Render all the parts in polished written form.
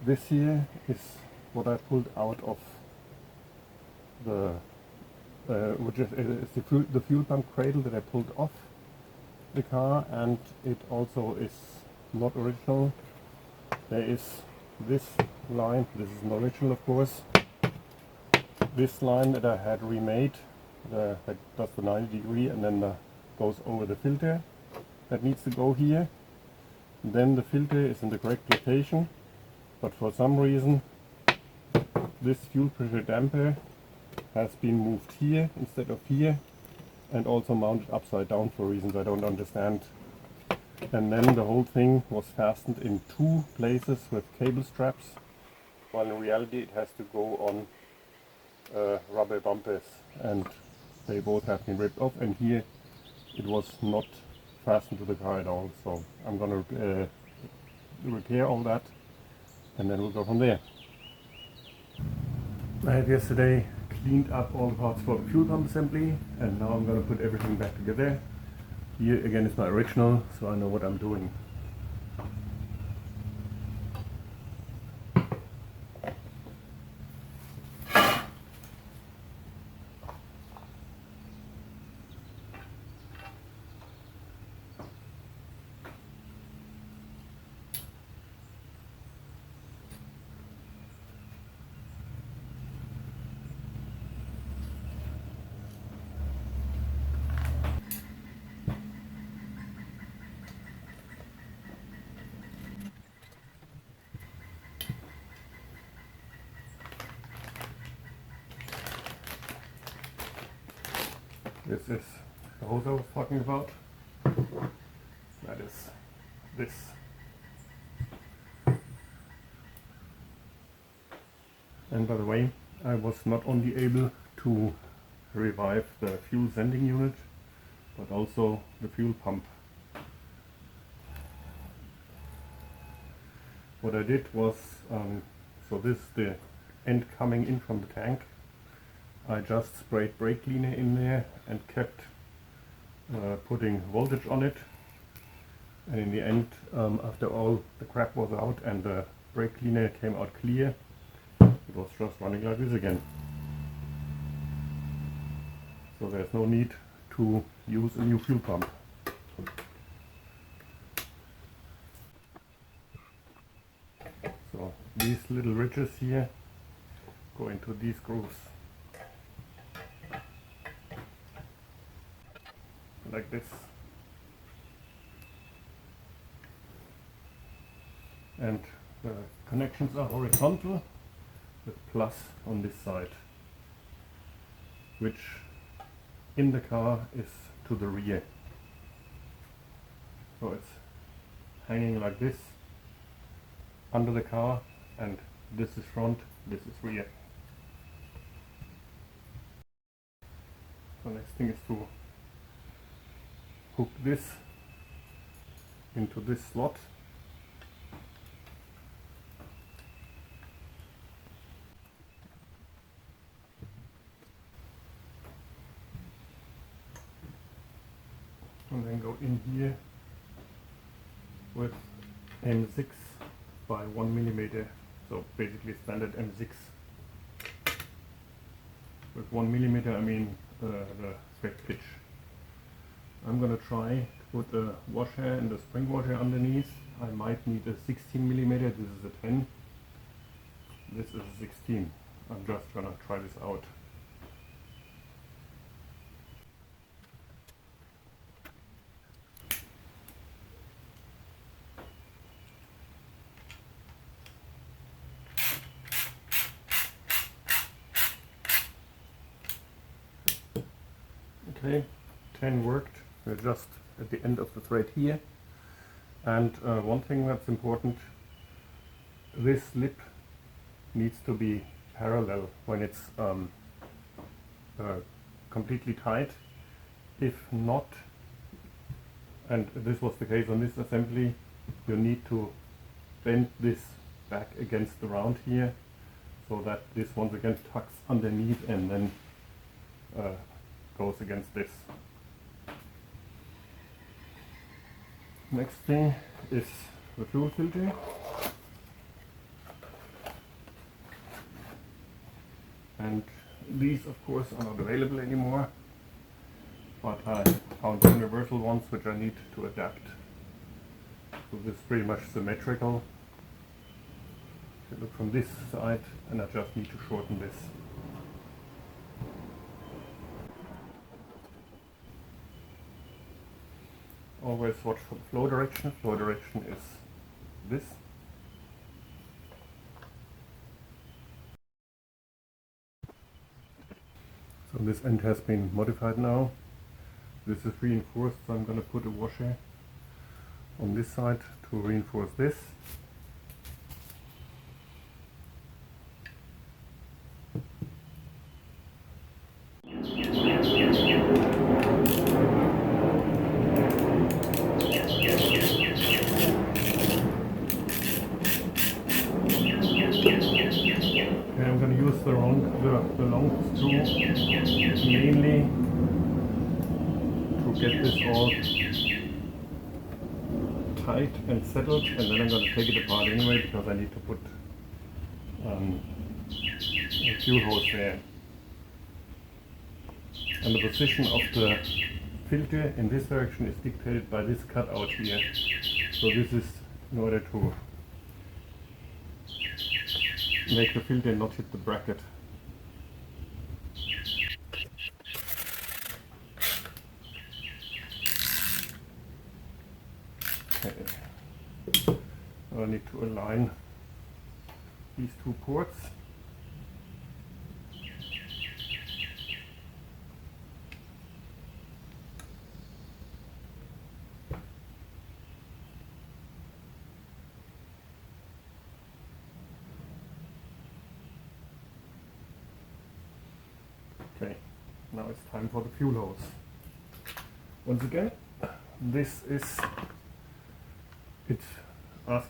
This here is what I pulled out of the which is the fuel pump cradle that I pulled off the car, and it also is not original. There is this line, this is an original of course, this line that I had remade that does the 90-degree and then goes over the filter that needs to go here. And then the filter is in the correct location, but for some reason this fuel pressure damper has been moved here instead of here, and also mounted upside down for reasons I don't understand. And then the whole thing was fastened in two places with cable straps, while in reality it has to go on rubber bumpers, and they both have been ripped off, and here it was not fastened to the car at all. So I'm gonna repair all that and then we'll go from there. I had yesterday cleaned up all the parts for the fuel pump assembly, and now I'm going to put everything back together. Here again is my original, so I know what I'm doing. This is the hose I was talking about. That is this. And by the way, I was not only able to revive the fuel sending unit, but also the fuel pump. What I did was, so this is the end coming in from the tank. I just sprayed brake cleaner in there and kept putting voltage on it, and in the end, after all the crap was out and the brake cleaner came out clear, it was just running like this again. So there's no need to use a new fuel pump. So these little ridges here go into these grooves. Like this, and the connections are horizontal with plus on this side, which in the car is to the rear, so it's hanging like this under the car, and this is front, this is rear. The next thing is to hook this into this slot, and then go in here with M6 by 1 millimeter, so basically standard M6. With 1 millimeter I mean the thread pitch. I'm gonna try to put a washer and a spring washer underneath. I might need a 16 millimeter. This is a 10. This is a 16. I'm just gonna try this out. Okay, 10 worked. We're just at the end of the thread here, and one thing that's important, this lip needs to be parallel when it's completely tight. If not, and this was the case on this assembly, you need to bend this back against the round here, so that this once again tucks underneath and then goes against this. Next thing is the fuel filter. and these of course are not available anymore, but I found universal ones which I need to adapt. So this is pretty much symmetrical. If you look from this side, and I just need to shorten this. Always watch for the flow direction. Flow direction is this. So this end has been modified now. This is reinforced, so I'm going to put a washer on this side to reinforce this. I'm going to use the long screw mainly to get this all tight and settled, and then I'm going to take it apart anyway because I need to put a fuel hose there. And the position of the filter in this direction is dictated by this cutout here. So this is in order to make the filter not hit the bracket. Okay. I need to align these two ports. Okay, now it's time for the fuel hose. Once again, this is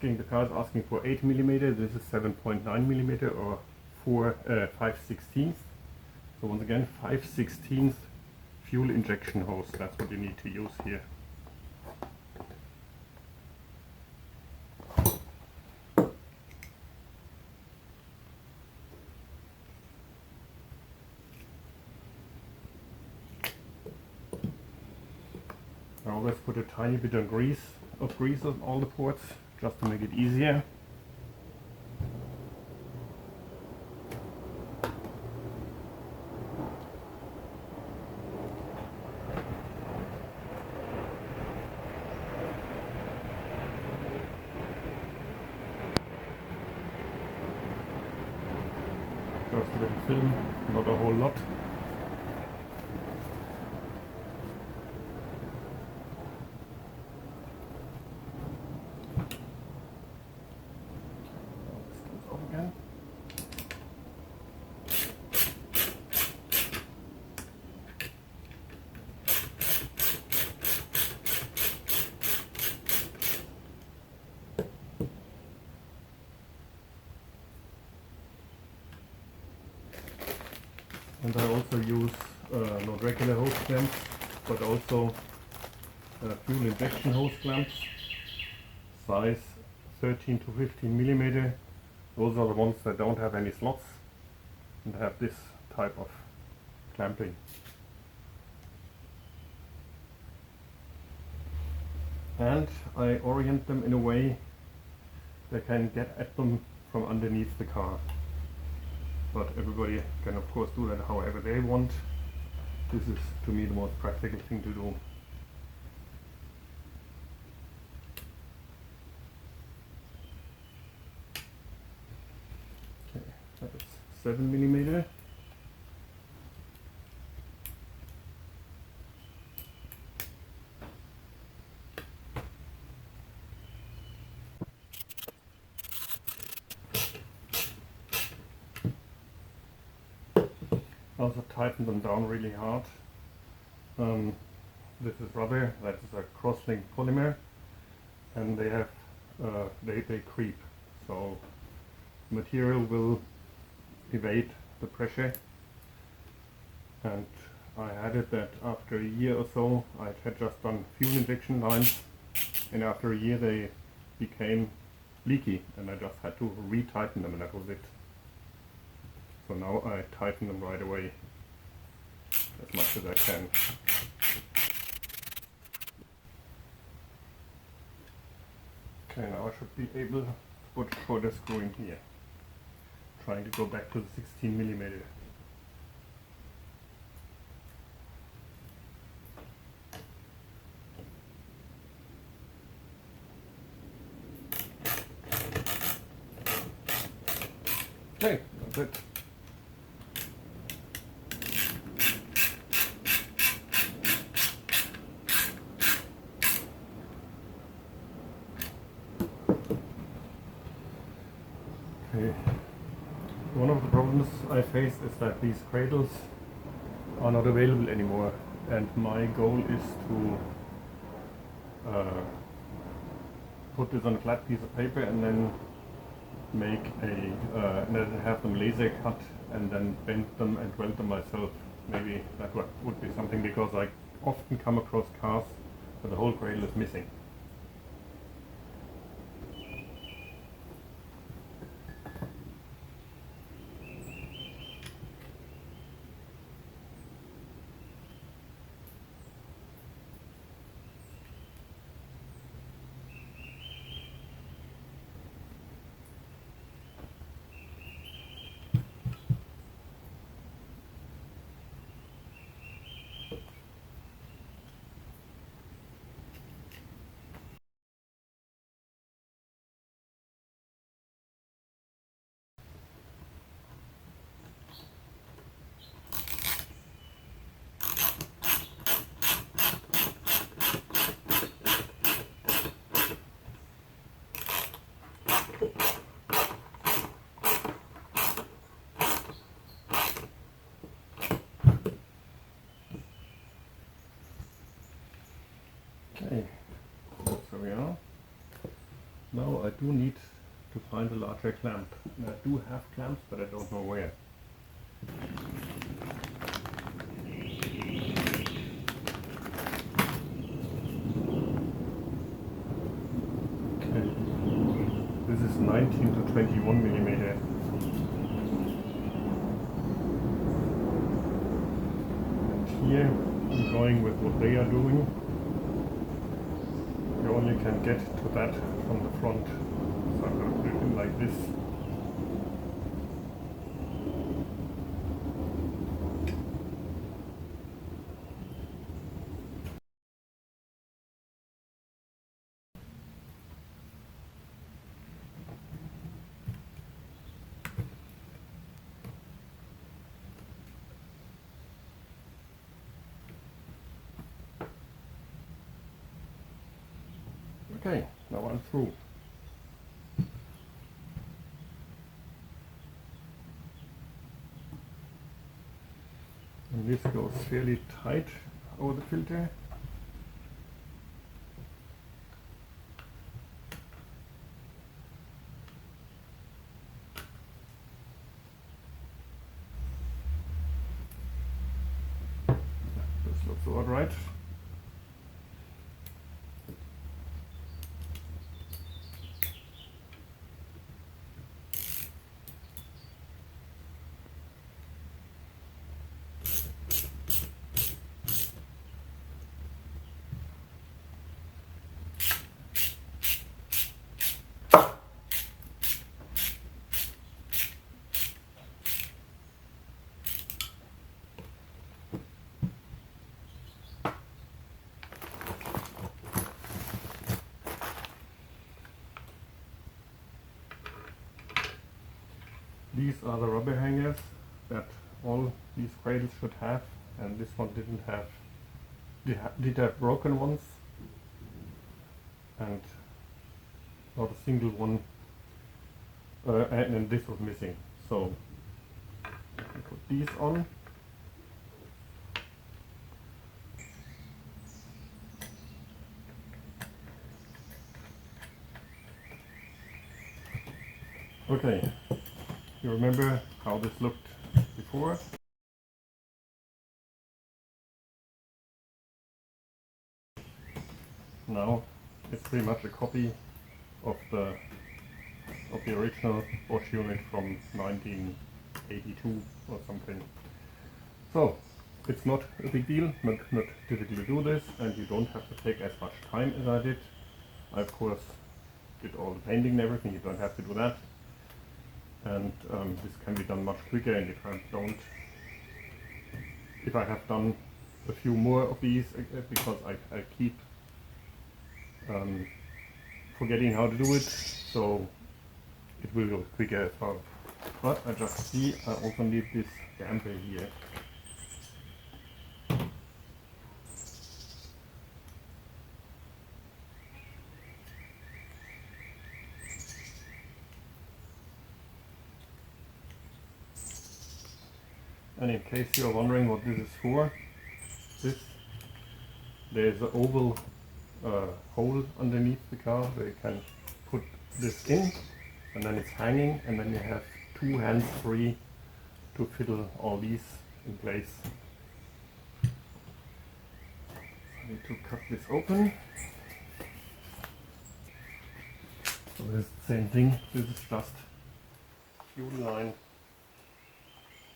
the car is asking for 8 mm. This is 7.9 mm or 5/16. So once again, 5/16 fuel injection hose. That's what you need to use here. I always put a tiny bit of grease on all the ports just to make it easier. Just a little film, not a whole lot. And I also use not regular hose clamps, but also fuel injection hose clamps, size 13 to 15 mm. Those are the ones that don't have any slots and have this type of clamping. And I orient them in a way they can get at them from underneath the car. But everybody can of course do that however they want. This is to me the most practical thing to do. Okay, that's 7 mm. Also tighten them down really hard. This is rubber, that is a cross-linked polymer, and they have they creep, so material will evade the pressure. And I added that after a year or so I had just done fuel injection lines, and after a year they became leaky and I just had to re-tighten them, and that was it. So now I tighten them right away as much as I can. Okay, now I should be able to put further screw in here. Trying to go back to the 16 millimeter. Okay, that's it. Okay. One of the problems I face is that these cradles are not available anymore, and my goal is to put this on a flat piece of paper and then make and then have them laser cut and then bend them and weld them myself. Maybe that would be something, because I often come across cars where the whole cradle is missing. Okay, so we are. Now I do need to find a larger clamp. And I do have clamps, but I don't know where. Okay, this is 19 to 21 millimeter. And here I'm going with what they are doing. You only can get to that from the front. So I'm going to put it in like this. Okay, now I'm through. And this goes fairly tight over the filter. This looks all right. These are the rubber hangers that all these cradles should have, and this one didn't have. Did have broken ones, and not a single one, and this was missing. So I put these on. Okay, you remember how this looked before? Now it's pretty much a copy of the original Bosch unit from 19 82 or something. So it's not a big deal, not difficult to do this, and you don't have to take as much time as I did. I of course did all the painting and everything, you don't have to do that. And this can be done much quicker, and if I have done a few more of these, because I keep forgetting how to do it, so it will go quicker as well. But I just see I also need this damper here. And in case you're wondering what this is for, there's an oval hole underneath the car where you can put this in, and then it's hanging, and then you have two hands free to fiddle all these in place. I need to cut this open. So this is the same thing. This is just fuel line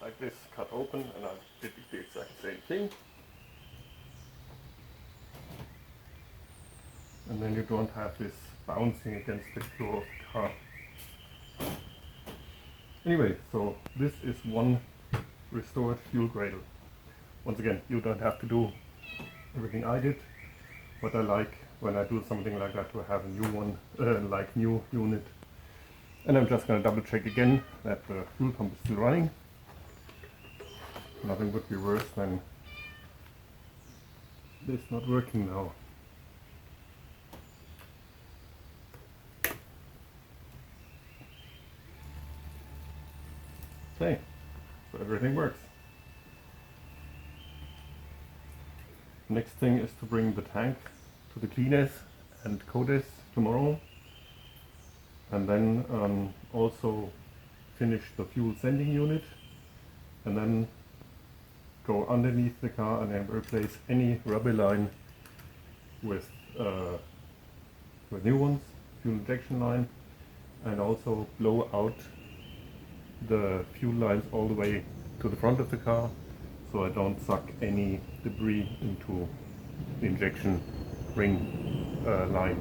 like this, cut open, and I did the exact same thing. And then you don't have this bouncing against the floor of the car. Anyway, so this is one restored fuel cradle. Once again, you don't have to do everything I did, but I like when I do something like that to have a new one, like new unit. And I'm just going to double check again that the fuel pump is still running. Nothing would be worse than this not working now. Okay, so everything works. Next thing is to bring the tank to the cleaners and coat this tomorrow, and then also finish the fuel sending unit, and then go underneath the car and then replace any rubber line with new ones, fuel injection line, and also blow out the fuel lines all the way to the front of the car, so I don't suck any debris into the injection ring line.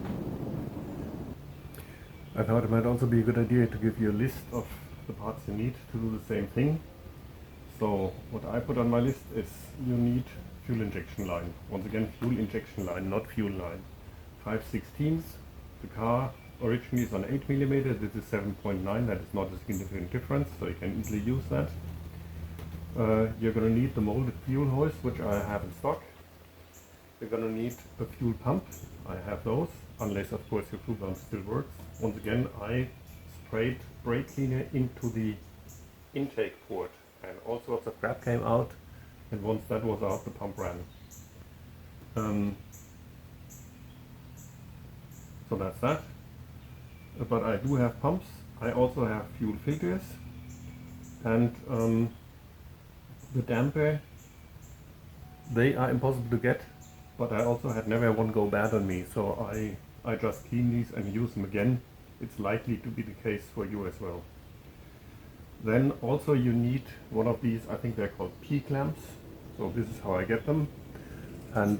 I thought it might also be a good idea to give you a list of the parts you need to do the same thing. So what I put on my list is you need fuel injection line. Once again, fuel injection line, not fuel line. 5/16. The car originally is on 8mm, this is 7.9, that is not a significant difference, so you can easily use that. You're going to need the molded fuel hose, which I have in stock. You're going to need a fuel pump, I have those, unless of course your fuel pump still works. Once again, I sprayed brake cleaner into the intake port, and all sorts of crap came out, and once that was out, the pump ran. So that's that. But I do have pumps. I also have fuel filters, and the damper, they are impossible to get, but I also had never one go bad on me, so I just clean these and use them again. It's likely to be the case for you as well. Then also you need one of these, I think they're called P-clamps. So this is how I get them. And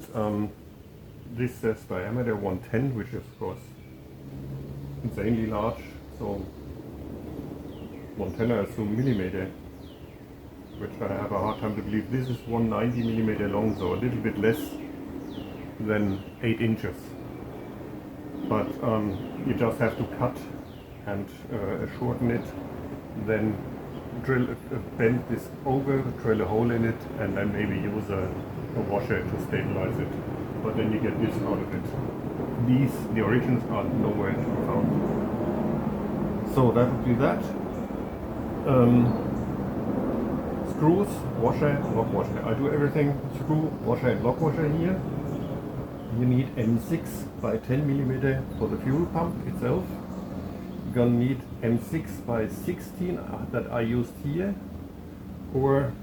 this says diameter 110, which is of course insanely large. So 110 I assume millimeter, which I have a hard time to believe. This is 190mm long, so a little bit less than 8 inches. But you just have to cut and shorten it, then bend this over, drill a hole in it, and then maybe use a washer to stabilize it. But then you get this out of it. The origins are nowhere to be found. So that would be that. Screws, washer, lock washer. I do everything screw, washer and lock washer here. You need M6 by 10mm for the fuel pump itself. You're gonna need M6 by 16 that I used here, or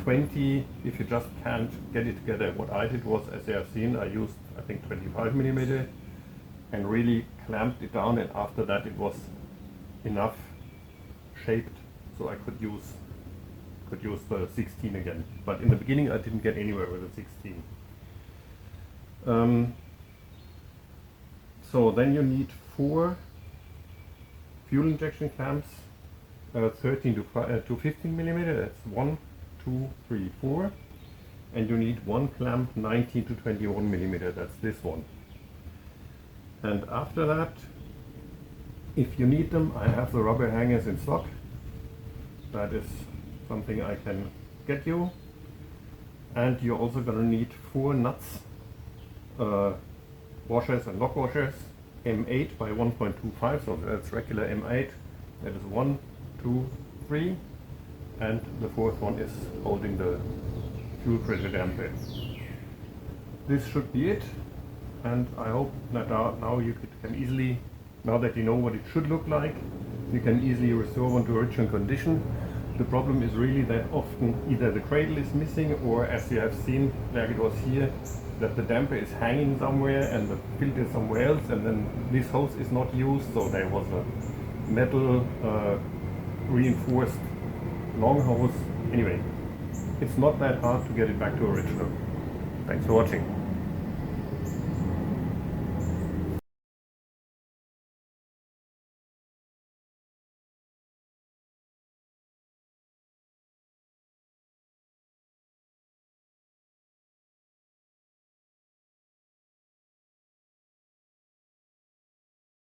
20 if you just can't get it together. What I did was, as you have seen, I used I think 25mm and really clamped it down, and after that it was enough shaped so I could use the 16 again. But in the beginning I didn't get anywhere with the 16. So then you need 4 fuel injection clamps, 13 to 15 millimeter. That's 1, 2, 3, 4, and you need 1 clamp 19 to 21 millimeter. That's this one. And after that, if you need them, I have the rubber hangers in stock. That is something I can get you. And you're also going to need 4 nuts, washers and lock washers, M8 by 1.25, so that's regular M8. That is 1, 2, 3, and the 4th one is holding the fuel pressure damper. This should be it, and I hope that now you can easily, now that you know what it should look like, you can easily restore one to original condition. The problem is really that often either the cradle is missing, or as you have seen, like it was here, that the damper is hanging somewhere and the filter is somewhere else, and then this hose is not used, so there was a metal reinforced long hose. Anyway, it's not that hard to get it back to original. Thanks for watching.